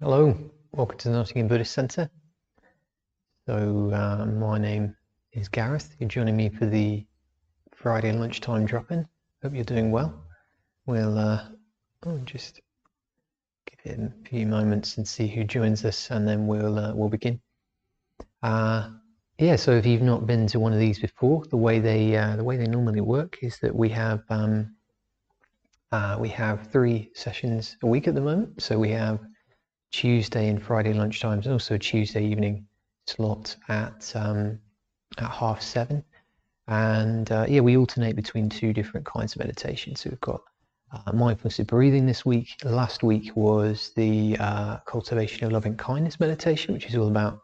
Hello, welcome to the Nottingham Buddhist Centre. My name is Gareth. You're joining me for the Friday lunchtime drop-in. Hope you're doing well. We'll just give it a few moments and see who joins us, and then we'll begin. So if you've not been to one of these before, the way they normally work is that we have 3 sessions a week at the moment. So we have Tuesday and Friday lunchtimes, and also a Tuesday evening slot at 7:30. And we alternate between 2 different kinds of meditation. So we've got mindfulness of breathing this week. Last week was the cultivation of loving kindness meditation, which is all about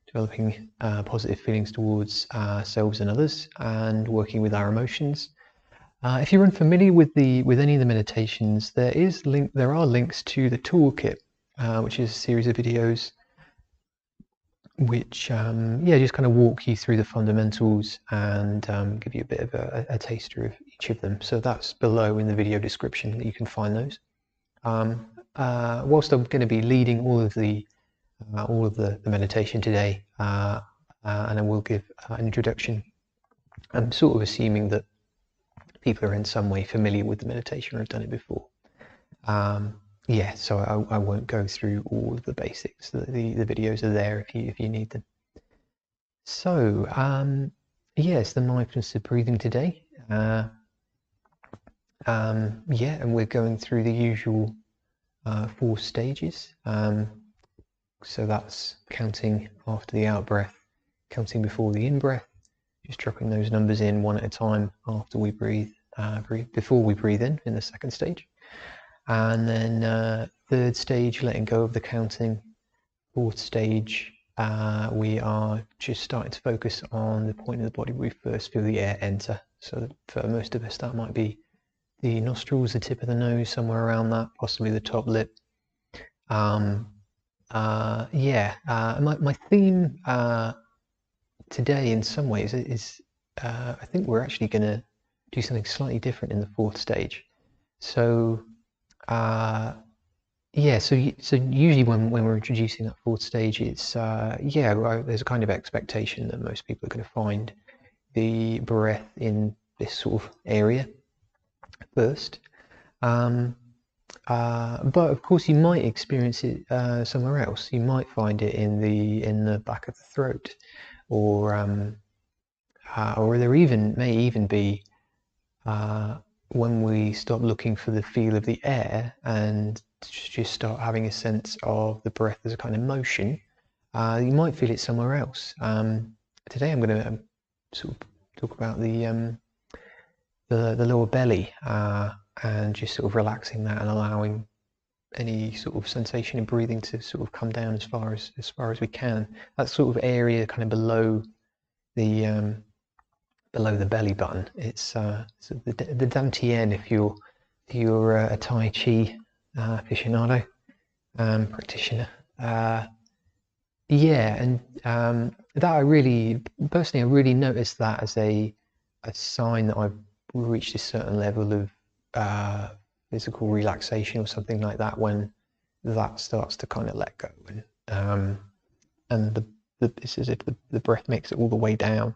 developing positive feelings towards ourselves and others, and working with our emotions. If you're unfamiliar with any of the meditations, there are links to the Toolkit, which is a series of videos which just kind of walk you through the fundamentals and give you a bit of a taster of each of them. So that's below in the video description that you can find those. Whilst I'm going to be leading all of the meditation today, and I will give an introduction, I'm sort of assuming that people are in some way familiar with the meditation or have done it before. So I won't go through all of the basics. The videos are there if you need them. So it's the mindfulness of breathing today. And we're going through the usual 4 stages. So that's counting after the out breath, counting before the in breath, just dropping those numbers in one at a time after we breathe, before we breathe in the second stage. And then 3rd stage, letting go of the counting. 4th stage, we are just starting to focus on the point of the body where we first feel the air enter. So for most of us, that might be the nostrils, the tip of the nose, somewhere around that, possibly the top lip. My theme today in some ways is I think we're actually going to do something slightly different in the 4th stage. So usually when we're introducing that 4th stage, it's there's a kind of expectation that most people are going to find the breath in this sort of area first. But of course you might experience it somewhere else. You might find it in the back of the throat, or there may even be when we stop looking for the feel of the air and just start having a sense of the breath as a kind of motion, you might feel it somewhere else. Today I'm going to sort of talk about the lower belly, and just sort of relaxing that and allowing any sort of sensation in breathing to sort of come down as far as we can. That sort of area kind of below the belly button. It's the dantian if you're a Tai Chi aficionado, practitioner. That I really noticed that as a sign that I've reached a certain level of physical relaxation or something like that, when that starts to kind of let go, and it's as if the breath makes it all the way down.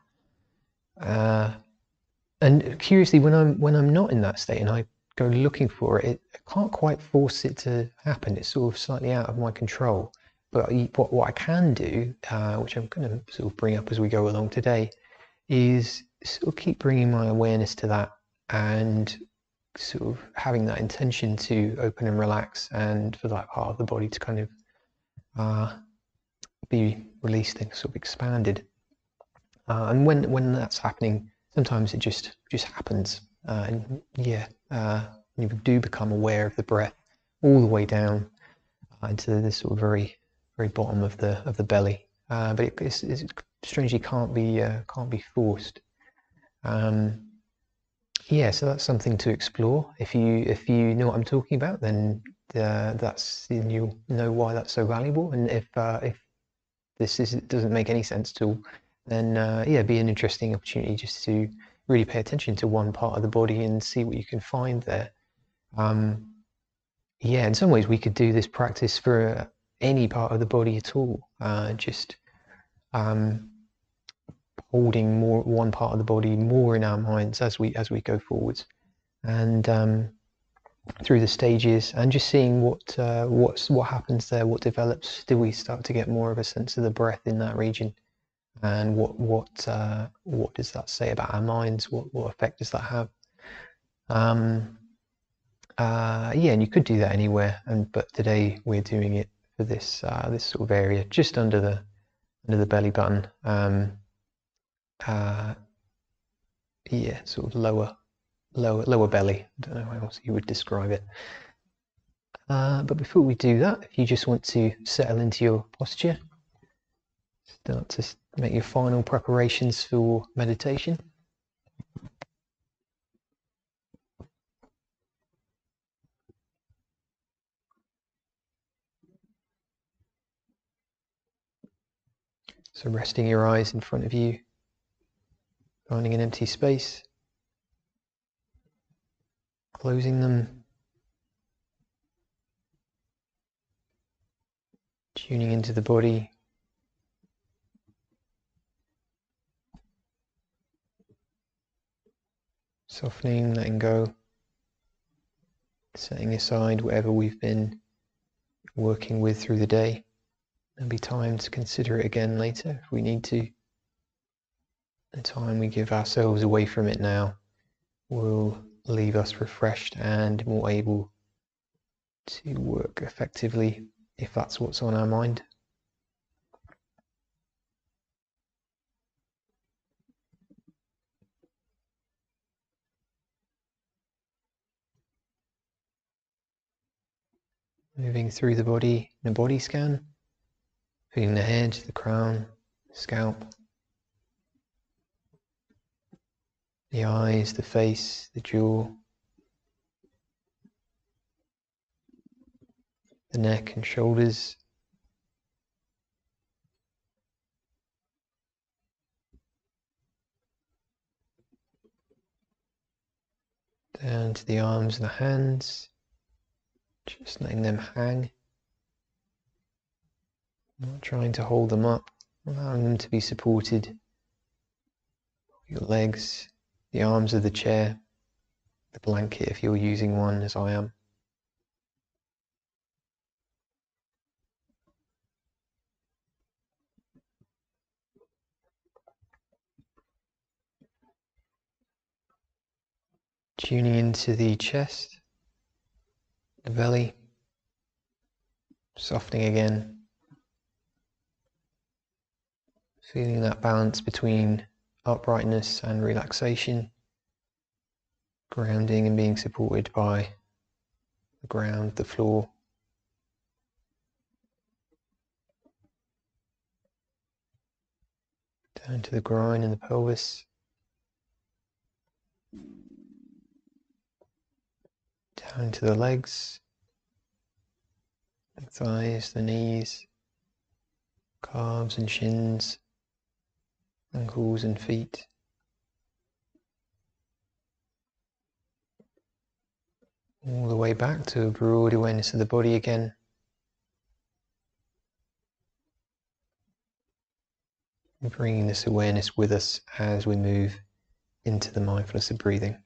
And curiously, when I'm not in that state and I go looking for it, I can't quite force it to happen. It's sort of slightly out of my control. But what I can do, which I'm going to sort of bring up as we go along today, is sort of keep bringing my awareness to that, and sort of having that intention to open and relax, and for that part of the body to kind of be released and sort of expanded. And when that's happening, sometimes it just happens, you do become aware of the breath all the way down into this sort of very bottom of the belly. But it strangely can't be forced. So that's something to explore. If you know what I'm talking about, then you'll know why that's so valuable. And if doesn't make any sense at all, then it'd be an interesting opportunity just to really pay attention to one part of the body and see what you can find there. In some ways we could do this practice for any part of the body at all, just holding one part of the body more in our minds as we go forwards, and through the stages, and just seeing what happens there, what develops. Do we start to get more of a sense of the breath in that region, and what does that say about our minds? What effect does that have? Yeah, and you could do that anywhere, but today we're doing it for this this sort of area just under the belly button. Yeah, sort of lower belly. I don't know how else you would describe it. But before we do that, if you just want to settle into your posture, start to make your final preparations for meditation. So resting your eyes in front of you, finding an empty space, closing them, tuning into the body, softening, letting go, setting aside whatever we've been working with through the day. There'll be time to consider it again later if we need to. The time we give ourselves away from it now will leave us refreshed and more able to work effectively if that's what's on our mind. Moving through the body in a body scan, feeling the head, the crown, the scalp, the eyes, the face, the jaw, the neck and shoulders, down to the arms and the hands, just letting them hang, not trying to hold them up, allowing them to be supported. Your legs, the arms of the chair, the blanket if you're using one as I am. Tuning into the chest, the belly, softening again, feeling that balance between uprightness and relaxation, grounding and being supported by the ground, the floor. Down to the groin and the pelvis. Down to the legs, the thighs, the knees, calves and shins, ankles and feet. All the way back to a broad awareness of the body again. Bringing this awareness with us as we move into the mindfulness of breathing.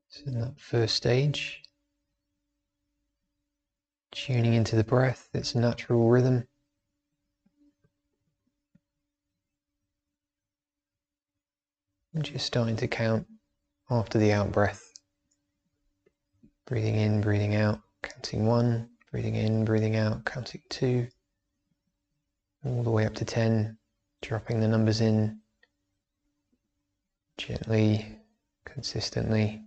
So in that first stage, tuning into the breath, its natural rhythm. And just starting to count after the out breath. Breathing in, breathing out, counting 1, breathing in, breathing out, counting 2, all the way up to 10, dropping the numbers in gently, consistently.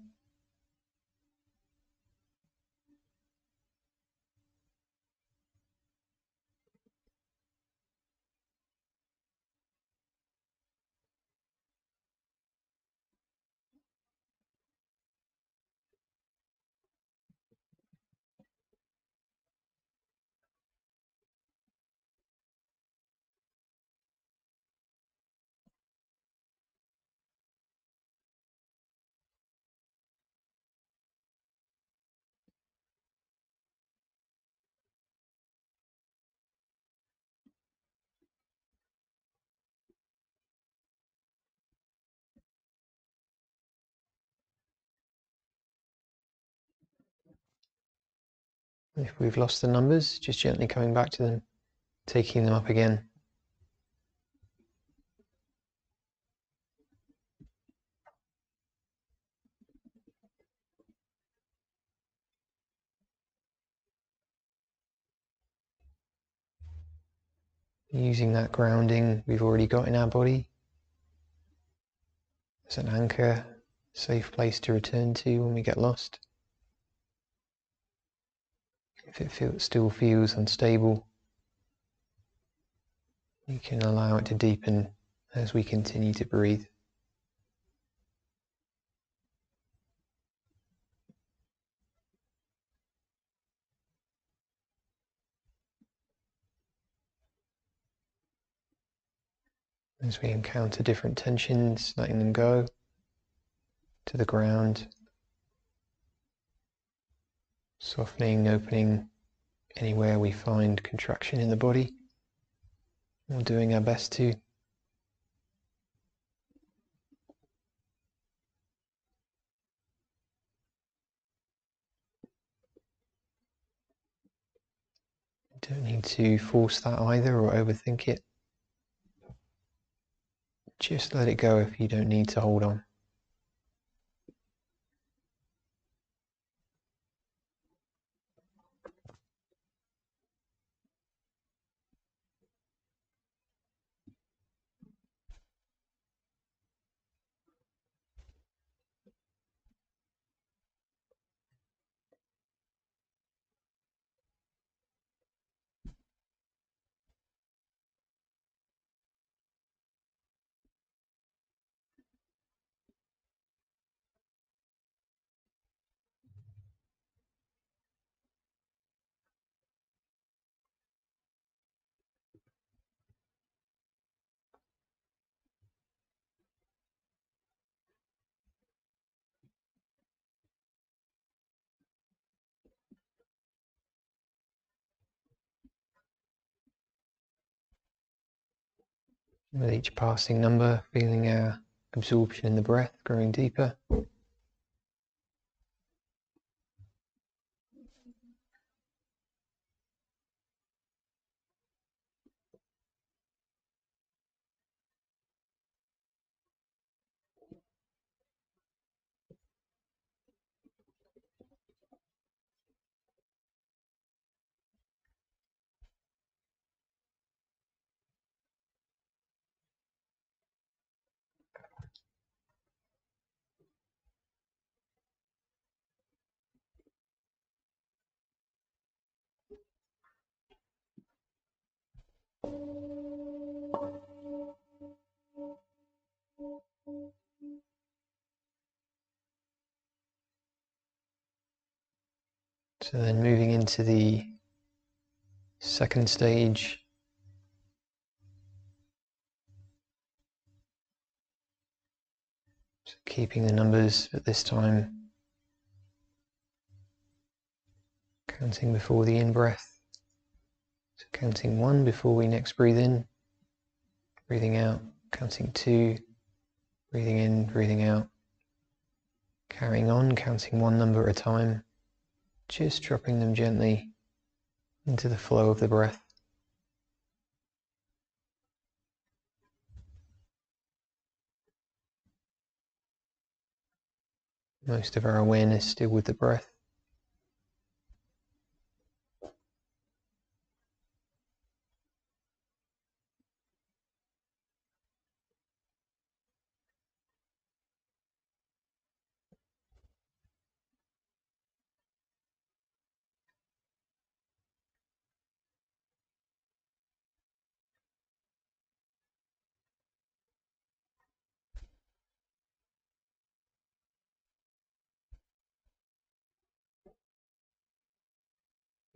If we've lost the numbers, just gently coming back to them, taking them up again. Using that grounding we've already got in our body as an anchor, safe place to return to when we get lost. If it still feels unstable, you can allow it to deepen as we continue to breathe. As we encounter different tensions, letting them go to the ground, softening, opening anywhere we find contraction in the body. We're doing our best to. Don't need to force that either or overthink it. Just let it go if you don't need to hold on. With each passing number, feeling our absorption in the breath growing deeper. So then moving into the second stage, so keeping the numbers, but this time counting before the in-breath. So counting 1 before we next breathe in, breathing out, counting 2, breathing in, breathing out, carrying on, counting 1 number at a time, just dropping them gently into the flow of the breath. Most of our awareness still with the breath.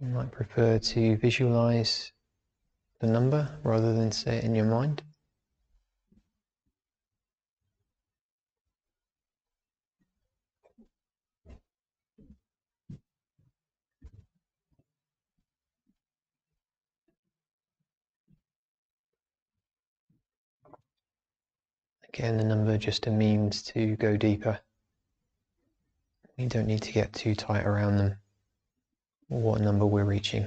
You might prefer to visualize the number rather than say it in your mind. Again, the number just a means to go deeper. You don't need to get too tight around them. or what number we're reaching.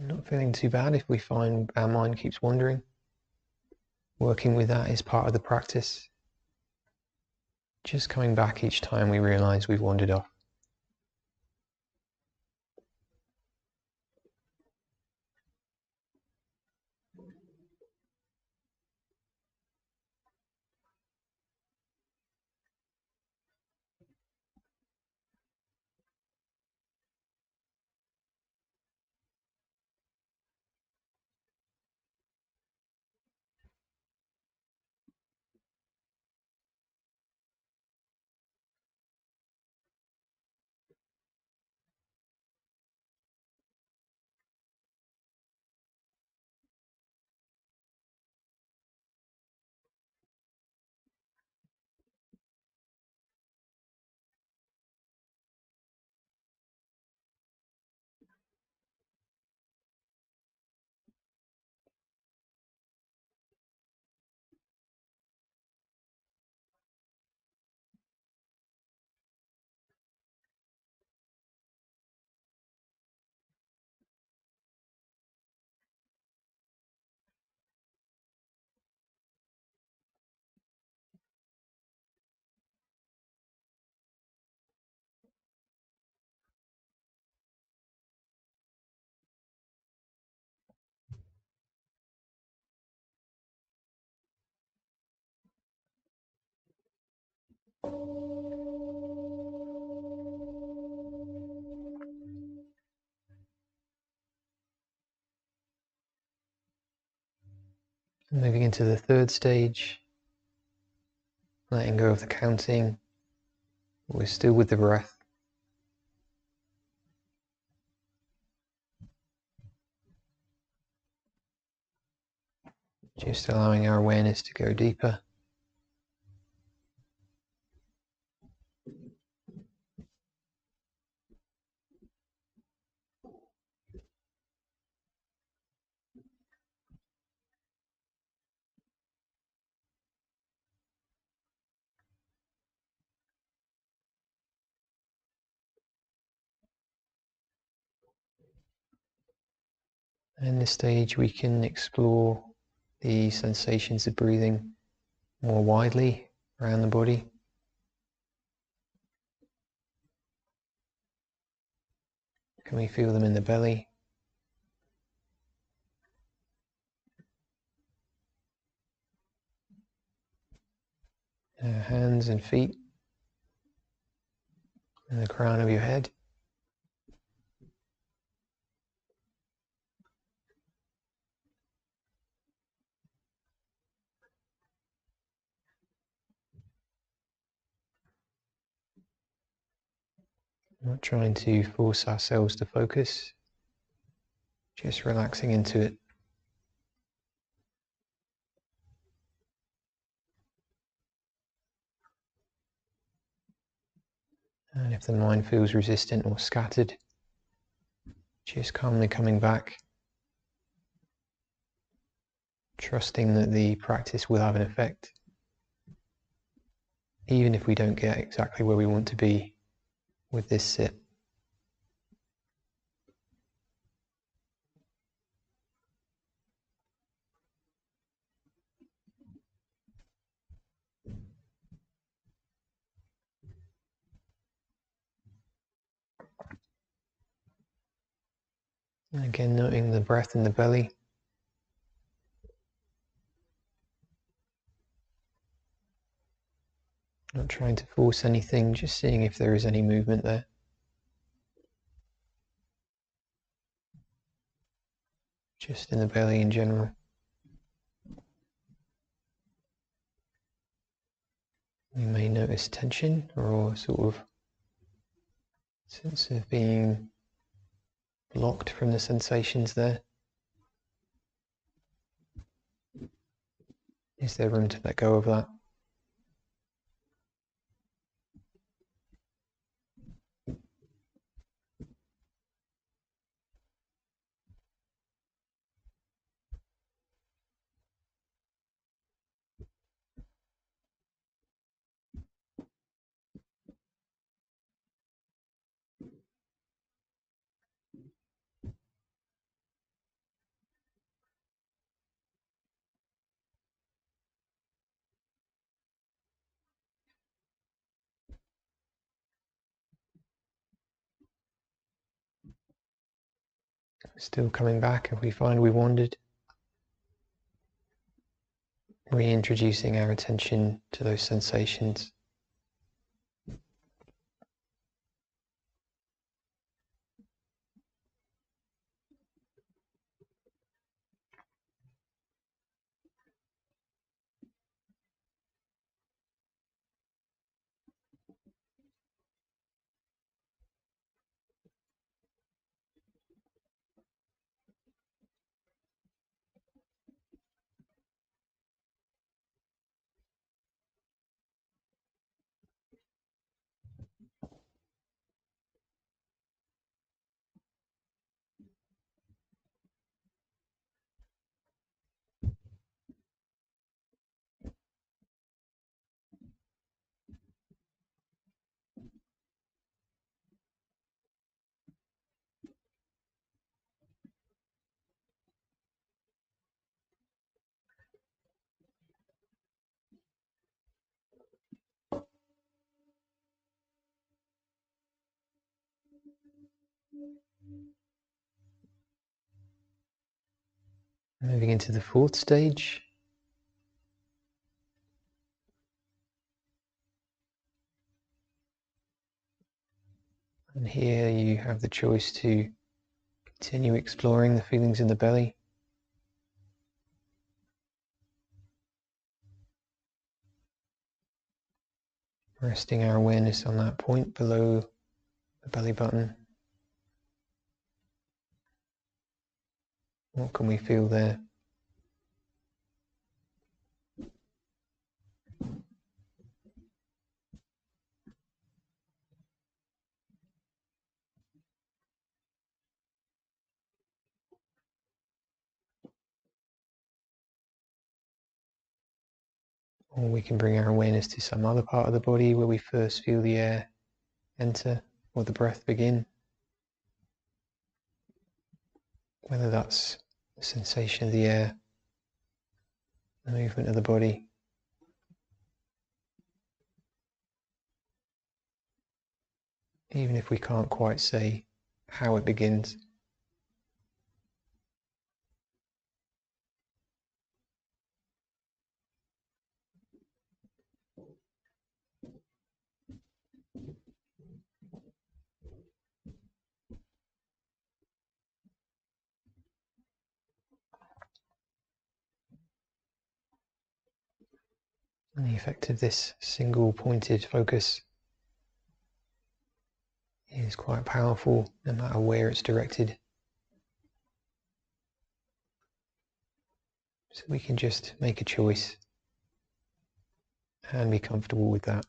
And not feeling too bad if we find our mind keeps wandering. Working with that is part of the practice. Just coming back each time we realize we've wandered off. Moving into the third stage, letting go of the counting. We're still with the breath. Just allowing our awareness to go deeper. In this stage we can explore the sensations of breathing more widely around the body. Can we feel them in the belly? Hands and feet, and the crown of your head. Not trying to force ourselves to focus, just relaxing into it. If the mind feels resistant or scattered, just calmly coming back, trusting that the practice will have an effect, even if we don't get exactly where we want to be with this sit. And again, noting the breath in the belly. Not trying to force anything, just seeing if there is any movement there. Just in the belly in general. You may notice tension or sort of sense of being blocked from the sensations there. Is there room to let go of that? Still coming back if we find we wandered. Reintroducing our attention to those sensations. Moving into the fourth stage. And here you have the choice to continue exploring the feelings in the belly. Resting our awareness on that point below the belly button. What can we feel there? Or we can bring our awareness to some other part of the body where we first feel the air enter or the breath begin. Whether that's the sensation of the air, the movement of the body, even if we can't quite say how it begins. And the effect of this single pointed focus is quite powerful no matter where it's directed. So we can just make a choice and be comfortable with that.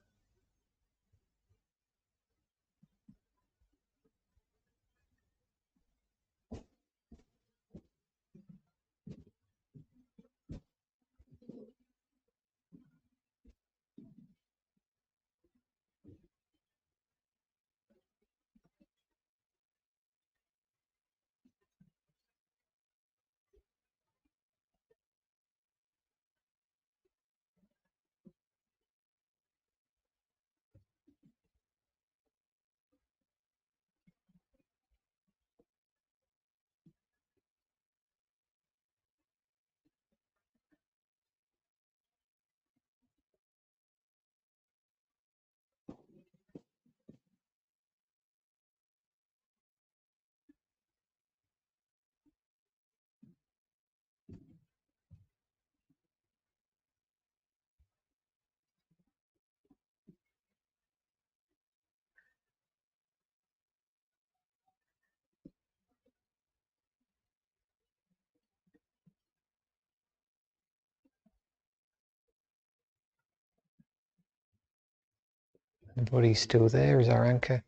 The body's still there as our anchor.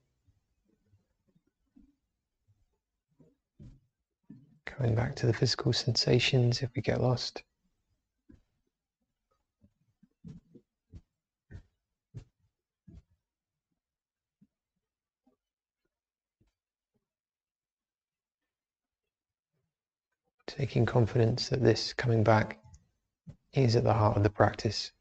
Going back to the physical sensations if we get lost. Taking confidence that this coming back is at the heart of the practice.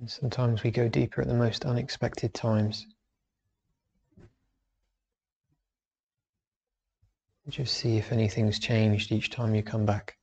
And sometimes we go deeper at the most unexpected times. Just see if anything's changed each time you come back.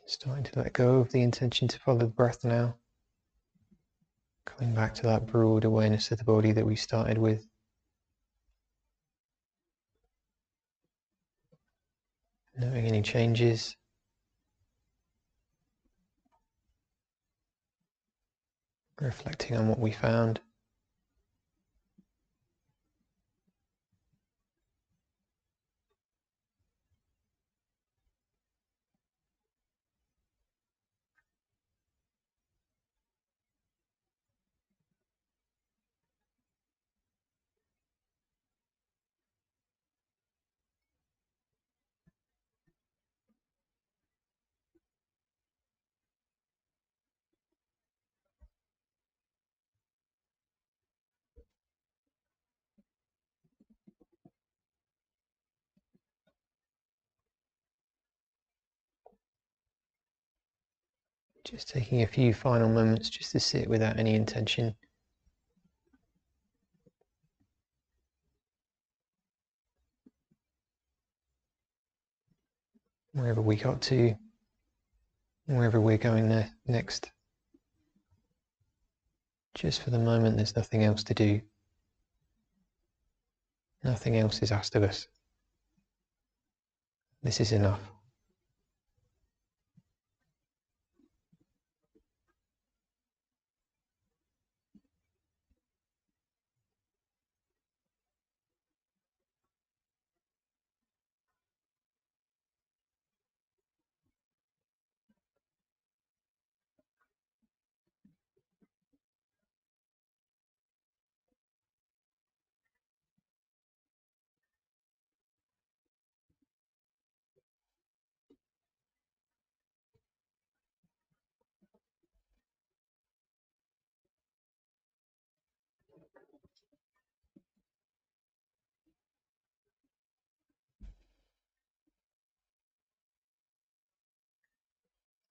Starting to let go of the intention to follow the breath now. Coming back to that broad awareness of the body that we started with. Noting any changes. Reflecting on what we found. Just taking a few final moments just to sit without any intention. Wherever we got to, wherever we're going next. Just for the moment, there's nothing else to do. Nothing else is asked of us. This is enough.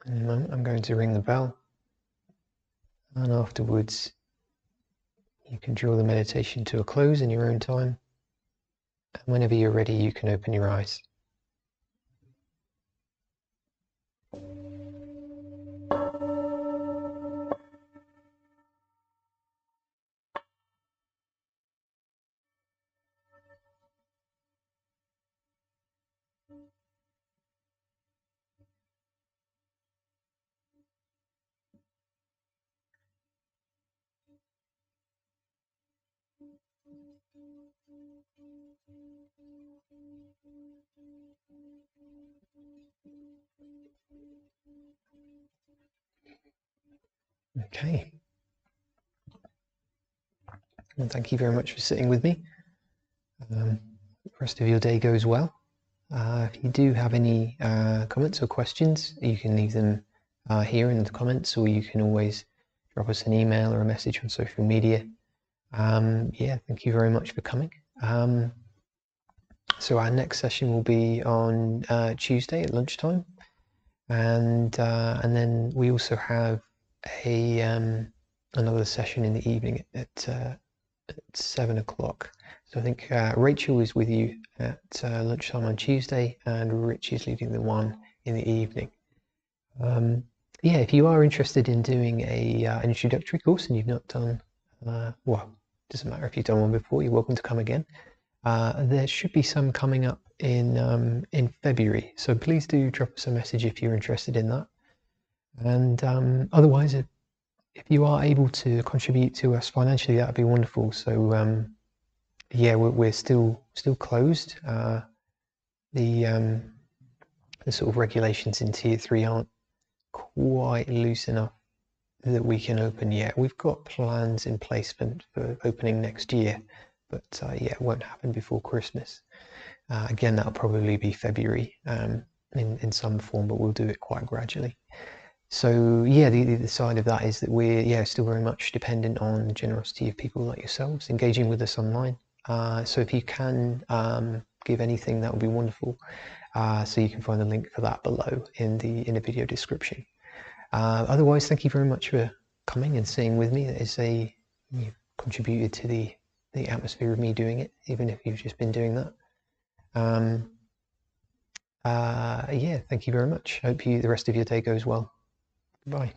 In a moment, I'm going to ring the bell, and afterwards you can draw the meditation to a close in your own time. And whenever you're ready, you can open your eyes. Okay. Well, thank you very much for sitting with me. The rest of your day goes well. If you do have any comments or questions, you can leave them here in the comments, or you can always drop us an email or a message on social media. Yeah, thank you very much for coming. So our next session will be on Tuesday at lunchtime, and then we also have a another session in the evening at 7 o'clock. So I think Rachel is with you at lunchtime on Tuesday, and Rich is leading the one in the evening. Yeah, if you are interested in doing an introductory course and you've not done, well, doesn't matter if you've done one before, you're welcome to come again. There should be some coming up in February, so please do drop us a message if you're interested in that. And otherwise, if you are able to contribute to us financially, that would be wonderful. So yeah, we're still closed. The sort of regulations in Tier 3 aren't quite loose enough that we can open yet. We've got plans in place for opening next year, but yeah, it won't happen before Christmas. Again, that'll probably be February in some form, but we'll do it quite gradually. So yeah, the side of that is that we're still very much dependent on the generosity of people like yourselves engaging with us online. So if you can give anything, that would be wonderful. So you can find the link for that below in the video description. Otherwise, thank you very much for coming and staying with me. You've contributed to the atmosphere of me doing it, even if you've just been doing that. Yeah, thank you very much. Hope the rest of your day goes well. Bye.